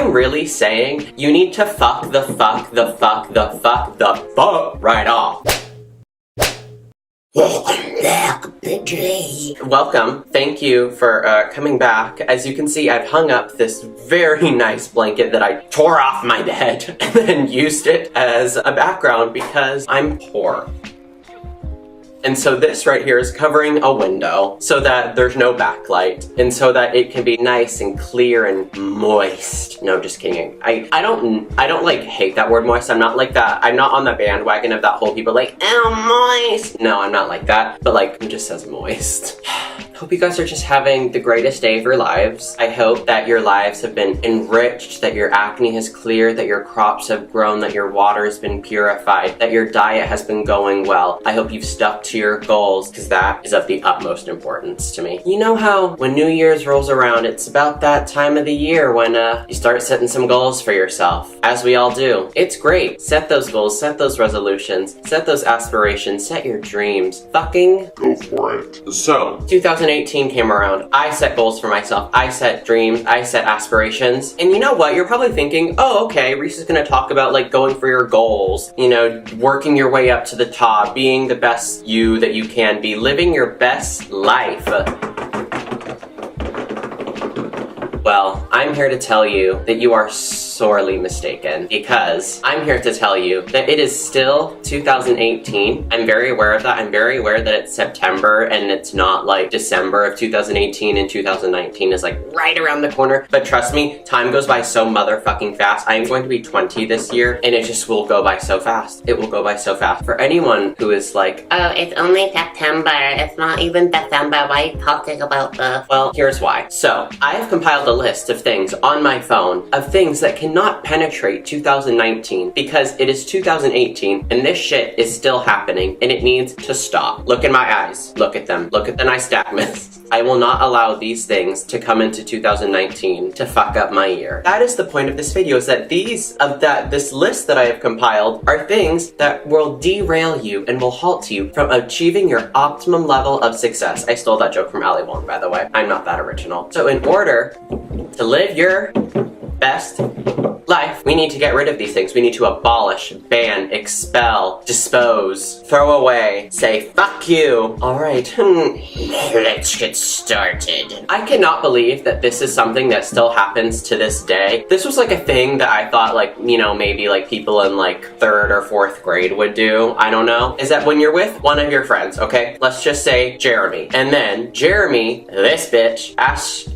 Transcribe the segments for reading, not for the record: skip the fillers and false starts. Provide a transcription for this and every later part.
I'm really saying you need to fuck the fuck right off. Welcome back, Bridget. Welcome. Thank you for coming back. As you can see, I've hung up this very nice blanket that I tore off my bed and then used it as a background because I'm poor. And so this right here is covering a window so that there's no backlight and so that it can be nice and clear and moist. No, just kidding. I don't like hate that word moist. I'm not like that. I'm not on the bandwagon of that whole people like, oh, moist. No, I'm not like that. But like, it just says moist. Hope you guys are just having the greatest day of your lives. I hope that your lives have been enriched, that your acne has cleared, that your crops have grown, that your water has been purified, that your diet has been going well. I hope you've stuck to your goals because that is of the utmost importance to me. You know how when New Year's rolls around, it's about that time of the year when you start setting some goals for yourself, as we all do. It's great. Set those goals, set those resolutions, set those aspirations, set your dreams. Fucking Go for it. So, 2018 came around. I set goals for myself. I set dreams. I set aspirations. And you know what? You're probably thinking, oh, okay, Reese is gonna talk about like going for your goals, you know, working your way up to the top, being the best you that you can be, living your best life. Well, I'm here to tell you that you are sorely mistaken, because I'm here to tell you that it is still 2018. I'm very aware of that. I'm very aware that it's September and it's not like December of 2018 and 2019 is like right around the corner. But trust me, time goes by so motherfucking fast. I'm going to be 20 this year and it just will go by so fast. It will go by so fast. For anyone who is like, oh, it's only September. It's not even December. Why are you talking about this? Well, here's why. So, I have compiled a list of things on my phone of things that cannot penetrate 2019 because it is 2018 and this shit is still happening and it needs to stop. Look in my eyes. Look at them. Look at the nystagmus. I will not allow these things to come into 2019 to fuck up my year. That is the point of this video, is that this list that I have compiled are things that will derail you and will halt you from achieving your optimum level of success. I stole that joke from Ali Wong, by the way. I'm not that original. So in order to live your best life, we need to get rid of these things. We need to abolish, ban, expel, dispose, throw away, say fuck you. Alright, let's get started. I cannot believe that this is something that still happens to this day. This was like a thing that I thought like, you know, maybe like people in like 3rd or 4th grade would do. I don't know. Is that when you're with one of your friends, okay? Let's just say Jeremy. And then Jeremy, this bitch, asks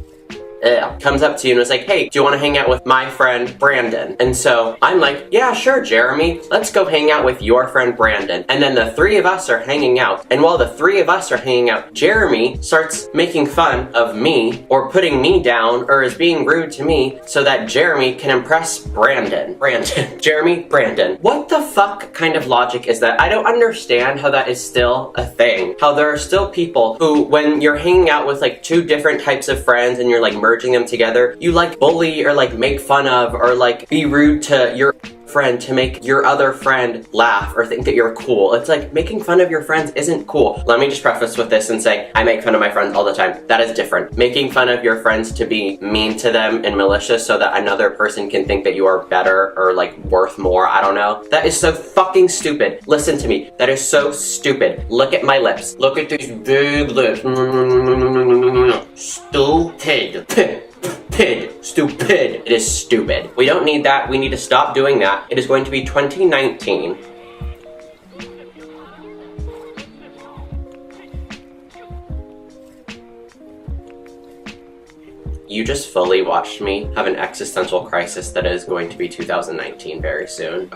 comes up to you and is like, hey, do you want to hang out with my friend Brandon? And so I'm like, yeah, sure, Jeremy, let's go hang out with your friend Brandon. And then the 3 of us are hanging out. And while the 3 of us are hanging out, Jeremy starts making fun of me or putting me down or is being rude to me so that Jeremy can impress Brandon. Jeremy, Brandon. What the fuck kind of logic is that? I don't understand how that is still a thing. How there are still people who, when you're hanging out with like 2 different types of friends and you're like merging them together, you like bully or like make fun of or like be rude to your friend to make your other friend laugh or think that you're cool. It's like making fun of your friends isn't cool. Let me just preface with this and say I make fun of my friends all the time. That is different. Making fun of your friends to be mean to them and malicious so that another person can think that you are better or like worth more, I don't know. That is so fucking stupid. Listen to me. That is so stupid. Look at my lips. Look at these big lips. Stupid. Stupid. It is stupid. We don't need that. We need to stop doing that. It is going to be 2019. You just fully watched me have an existential crisis that is going to be 2019 very soon.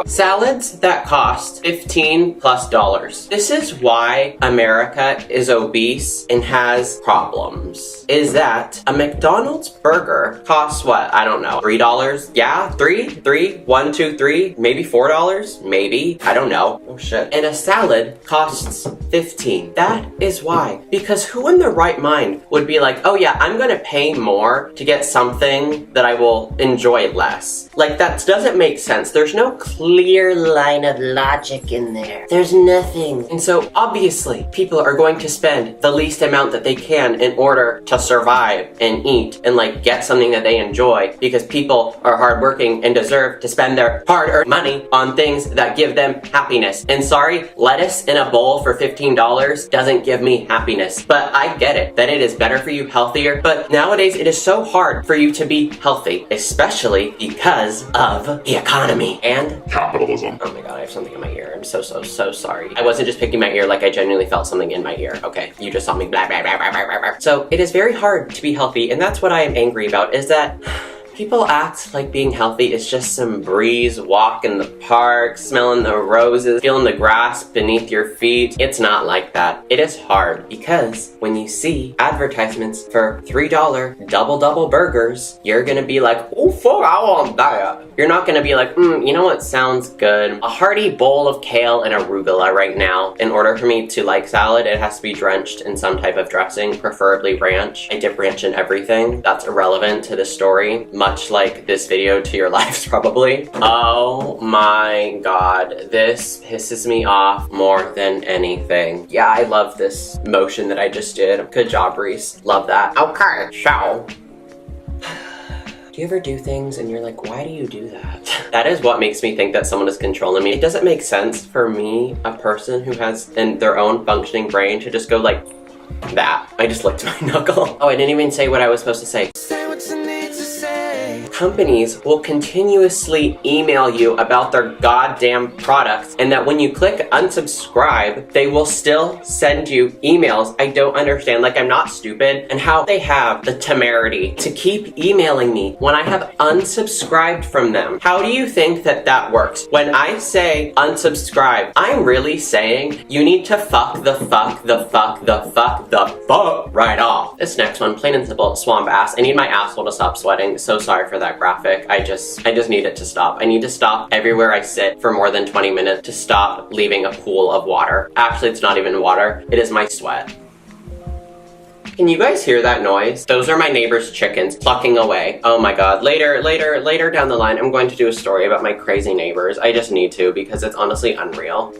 Salads that cost $15+. This is why America is obese and has problems. Is that a McDonald's burger costs what? I don't know. $3? Yeah, three, 1, 2, 3, maybe $4, maybe, I don't know. Oh shit. And a salad costs $15. That is why. Because who in their right mind would be like, oh yeah, I'm I'm gonna pay more to get something that I will enjoy less. Like, that doesn't make sense. There's no clear line of logic in there. There's nothing. And so obviously people are going to spend the least amount that they can in order to survive and eat and like get something that they enjoy, because people are hardworking and deserve to spend their hard-earned money on things that give them happiness. And sorry, lettuce in a bowl for $15 doesn't give me happiness. But I get it, that it is better for you, healthier. But nowadays it is so hard for you to be healthy, especially because of the economy and Capitalism. oh my god, I have something in my ear. I'm so sorry. I wasn't just picking my ear, like I genuinely felt something in my ear. Okay, you just saw me blah, blah, blah, blah, blah, blah. So it is very hard to be healthy, and that's what I am angry about, is that people act like being healthy is just some breeze, walk in the park, smelling the roses, feeling the grass beneath your feet. It's not like that. It is hard, because when you see advertisements for $3 double burgers, you're gonna be like, oh fuck, I want that. You're not gonna be like, you know what sounds good? A hearty bowl of kale and arugula right now. In order for me to like salad, it has to be drenched in some type of dressing, preferably ranch. I dip ranch in everything. That's irrelevant to the story, much like this video to your lives probably. Oh my god, this pisses me off more than anything. Yeah, I love this motion that I just did. Good job, Reese. Love that. Okay, so do you ever do things and you're like, why do you do that? That is what makes me think that someone is controlling me. It doesn't make sense for me, a person who has their own functioning brain, to just go like that. I just licked my knuckle. Oh, I didn't even say what I was supposed to say. Say what you need to say. Companies will continuously email you about their goddamn products, and that when you click unsubscribe, they will still send you emails. I don't understand. Like, I'm not stupid. And how they have the temerity to keep emailing me when I have unsubscribed from them. How do you think that that works? When I say unsubscribe, I'm really saying you need to fuck right off. This next one, plain and simple, swamp ass. I need my asshole to stop sweating. So sorry for that graphic. I just need it to stop. I need to stop everywhere I sit for more than 20 minutes to stop leaving a pool of water. Actually, it's not even water. It is my sweat. Can you guys hear that noise? Those are my neighbor's chickens plucking away. Oh my god. Later down the line, I'm going to do a story about my crazy neighbors. I just need to, because it's honestly unreal.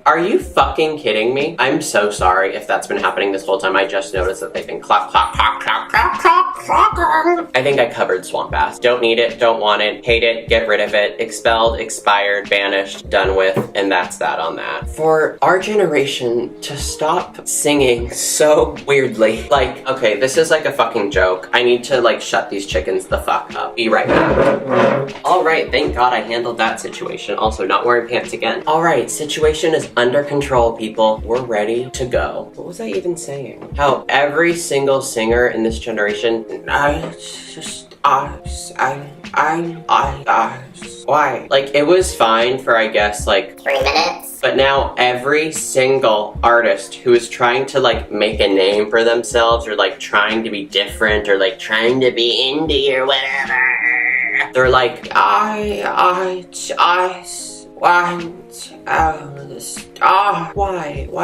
Are you fucking kidding me? I'm so sorry if that's been happening this whole time. I just noticed that they've been clap, clap, clap, clap, clap, clap, clap. I think I covered swamp ass. Don't need it, don't want it, hate it, get rid of it, expelled, expired, banished, done with, and that's that on that. For our generation to stop singing so weirdly. Like, okay, this is like a fucking joke. I need to like shut these chickens the fuck up. Be right back. Alright, thank god I handled that situation. Also, not wearing pants again. Alright, situation is under control, people. We're ready to go. What was I even saying? How every single singer in this generation, why? Like, it was fine for, I guess, like 3 minutes. But now every single artist who is trying to like make a name for themselves, or like trying to be different, or like trying to be indie or whatever, they're like, why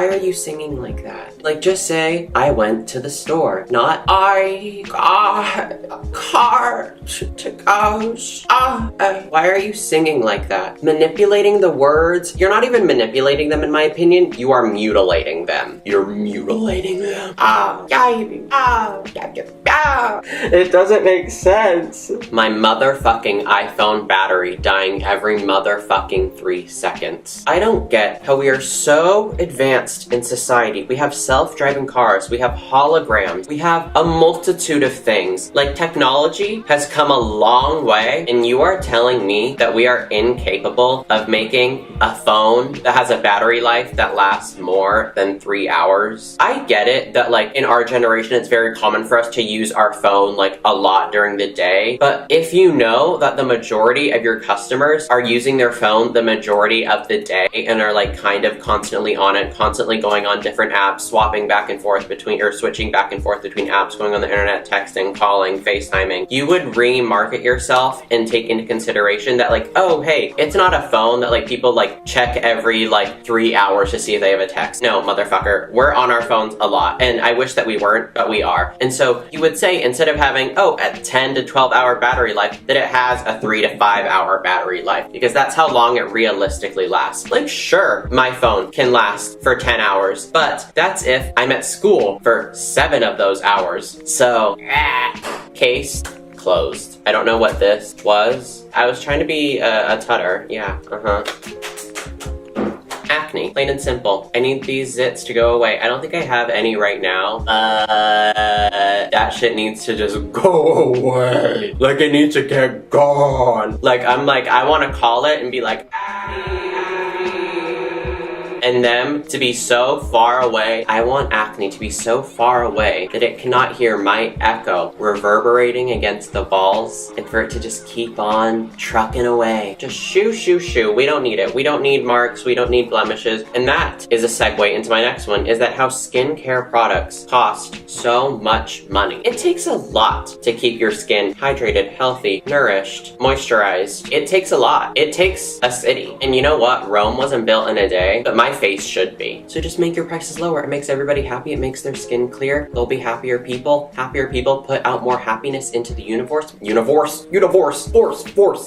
are you singing like that? Like, just say, I went to the store, not I got a car to go. Why are you singing like that? Manipulating the words. You're not even manipulating them, in my opinion. You are mutilating them. You're mutilating them. It doesn't make sense. My motherfucking iPhone battery dying every motherfucking 3 seconds. I don't get how we are so advanced in society. We have self-driving cars, we have holograms, we have a multitude of things. Like, technology has come a long way, and you are telling me that we are incapable of making a phone that has a battery life that lasts more than 3 hours? I get it that like in our generation it's very common for us to use our phone like a lot during the day, but if you know that the majority of your customers are using their phone the majority of the day and are like kind of constantly on it, constantly going on different apps, swapping back and forth between, or switching back and forth between apps, going on the internet, texting, calling, FaceTiming, you would remarket yourself and take into consideration that like, oh, hey, it's not a phone that like people like check every like 3 hours to see if they have a text. No, motherfucker, we're on our phones a lot. And I wish that we weren't, but we are. And so you would say, instead of having, oh, a 10 to 12 hour battery life, that it has a 3 to 5 hour battery life, because that's how long it realistically lasts. Like, sure, my phone can last for 10 hours, but that's if I'm at school for 7 of those hours. So, case closed. I don't know what this was. I was trying to be a tutter. Yeah, Acne, plain and simple. I need these zits to go away. I don't think I have any right now. That shit needs to just go away. Like, it needs to get gone. Like, I want to call it and be like, and them to be so far away. I want acne to be so far away that it cannot hear my echo reverberating against the walls, and for it to just keep on trucking away. Just shoo, shoo, shoo. We don't need it. We don't need marks. We don't need blemishes. And that is a segue into my next one, is that how skincare products cost so much money. It takes a lot to keep your skin hydrated, healthy, nourished, moisturized. It takes a lot. It takes a city. And you know what? Rome wasn't built in a day, but my face should be. So just make your prices lower. It makes everybody happy. It makes their skin clear. They'll be happier people. Happier people put out more happiness into the universe. Force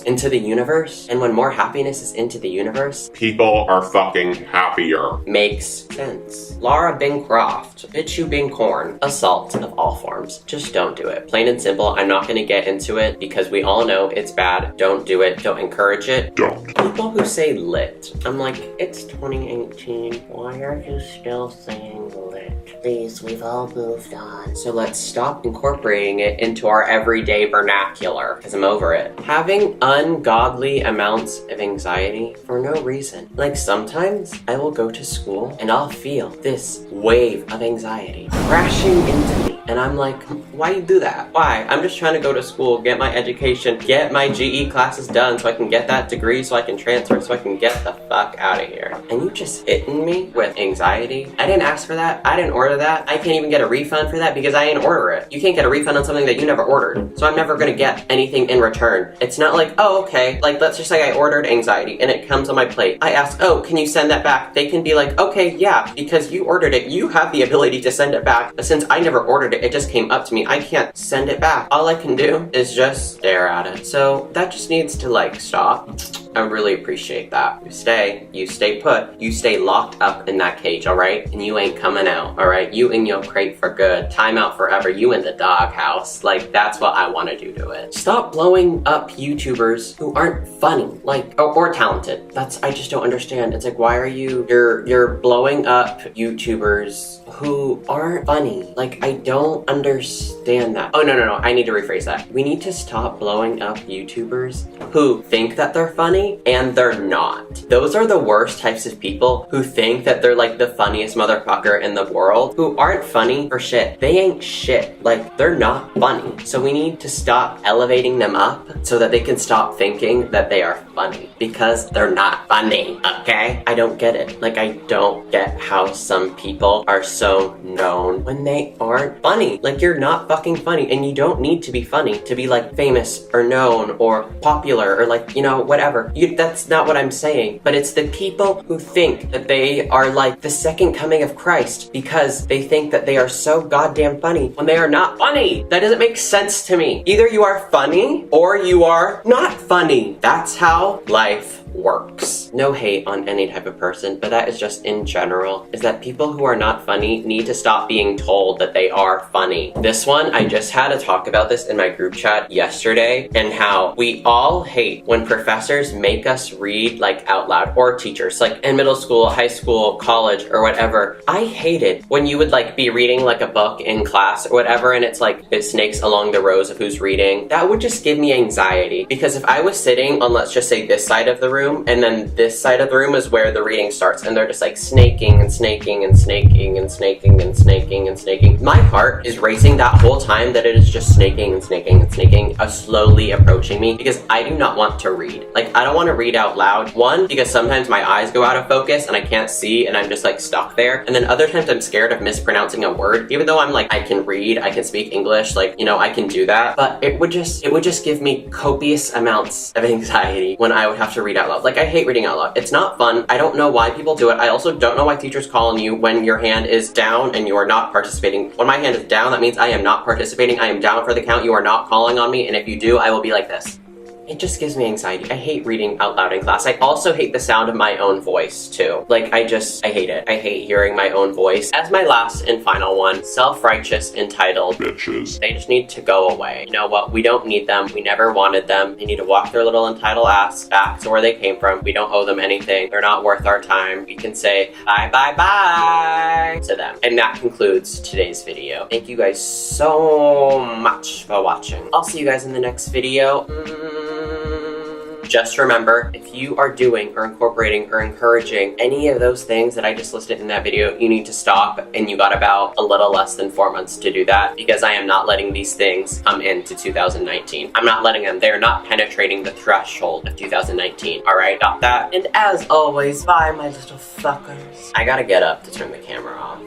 into the universe. And when more happiness is into the universe, People are fucking happier. makes sense. Laura Bing-Croft, bitch you Bing corn. Assault of all forms. Just don't do it. Plain and simple. I'm not gonna get into it because we all know it's bad. Don't do it. Don't encourage it. Don't. People who say lit, I'm like, it's 2018. Why are you still saying lit? Please, we've all moved on. So let's stop incorporating it into our everyday vernacular, because I'm over it. Having ungodly amounts of anxiety for no reason. Like, sometimes I will go to school and I'll feel this wave of anxiety crashing into me. And I'm like, why you do that? Why? I'm just trying to go to school, get my education, get my GE classes done so I can get that degree, so I can transfer, so I can get the fuck out of here. And you just hitting me with anxiety? I didn't ask for that. I didn't order that. I can't even get a refund for that because I didn't order it. You can't get a refund on something that you never ordered. So I'm never gonna get anything in return. It's not like, oh, okay. Like, let's just say I ordered anxiety and it comes on my plate. I ask, oh, can you send that back? They can be like, okay, yeah, because you ordered it. You have the ability to send it back. But since I never ordered it, it just came up to me. I can't send it back. All I can do is just stare at it. So that just needs to like stop. I really appreciate that. You stay put, you stay locked up in that cage, all right? And you ain't coming out, all right? You in your crate for good, time out forever, you in the doghouse. Like, that's what I want to do to it. Stop blowing up YouTubers who aren't funny, like, or talented. I just don't understand. It's like, why are you're blowing up YouTubers who aren't funny? Like, I don't understand that. Oh, no, I need to rephrase that. We need to stop blowing up YouTubers who think that they're funny and they're not. Those are the worst types of people, who think that they're like the funniest motherfucker in the world, who aren't funny for shit. They ain't shit. Like, they're not funny. So we need to stop elevating them up so that they can stop thinking that they are funny, because they're not funny, okay? I don't get it. Like, I don't get how some people are so known when they aren't funny. Like, you're not fucking funny, and you don't need to be funny to be like famous or known or popular or like, you know, whatever. That's not what I'm saying. But it's the people who think that they are like the second coming of Christ because they think that they are so goddamn funny when they are not funny. That doesn't make sense to me. Either you are funny or you are not funny. That's how life works. No hate on any type of person, but that is just in general, is that people who are not funny need to stop being told that they are funny. This one, I just had to talk about this in my group chat yesterday, and how we all hate when professors make us read like out loud, or teachers, like in middle school, high school, college, or whatever. I hated when you would like be reading like a book in class or whatever, and it's like it snakes along the rows of who's reading. That would just give me anxiety, because if I was sitting on, let's just say, this side of the room, and then this side of the room is where the reading starts, and they're just like snaking and snaking and snaking and snaking and snaking and snaking. My heart is racing that whole time that it is just snaking and snaking and snaking. slowly approaching me because I do not want to read. Like, I don't want to read out loud. One, because sometimes my eyes go out of focus and I can't see and I'm just like stuck there. And then other times I'm scared of mispronouncing a word, even though I'm like, I can read, I can speak English, like, you know, I can do that. But it would just give me copious amounts of anxiety when I would have to read out loud. Like, I hate reading out loud. It's not fun. I don't know why people do it. I also don't know why teachers call on you when your hand is down and you are not participating. When my hand is down, that means I am not participating. I am down for the count. You are not calling on me. And if you do, I will be like this. It just gives me anxiety. I hate reading out loud in class. I also hate the sound of my own voice too. Like, I hate it. I hate hearing my own voice. As my last and final one, self-righteous, entitled Bitches. They just need to go away. You know what? We don't need them. We never wanted them. They need to walk their little entitled ass back to where they came from. We don't owe them anything. They're not worth our time. We can say bye, bye, bye to them. And that concludes today's video. Thank you guys so much for watching. I'll see you guys in the next video. Just remember, if you are doing or incorporating or encouraging any of those things that I just listed in that video, you need to stop, and you got about a little less than 4 months to do that, because I am not letting these things come into 2019. I'm not letting them. They're not penetrating the threshold of 2019. All right, got that? And as always, bye, my little fuckers. I gotta get up to turn the camera off.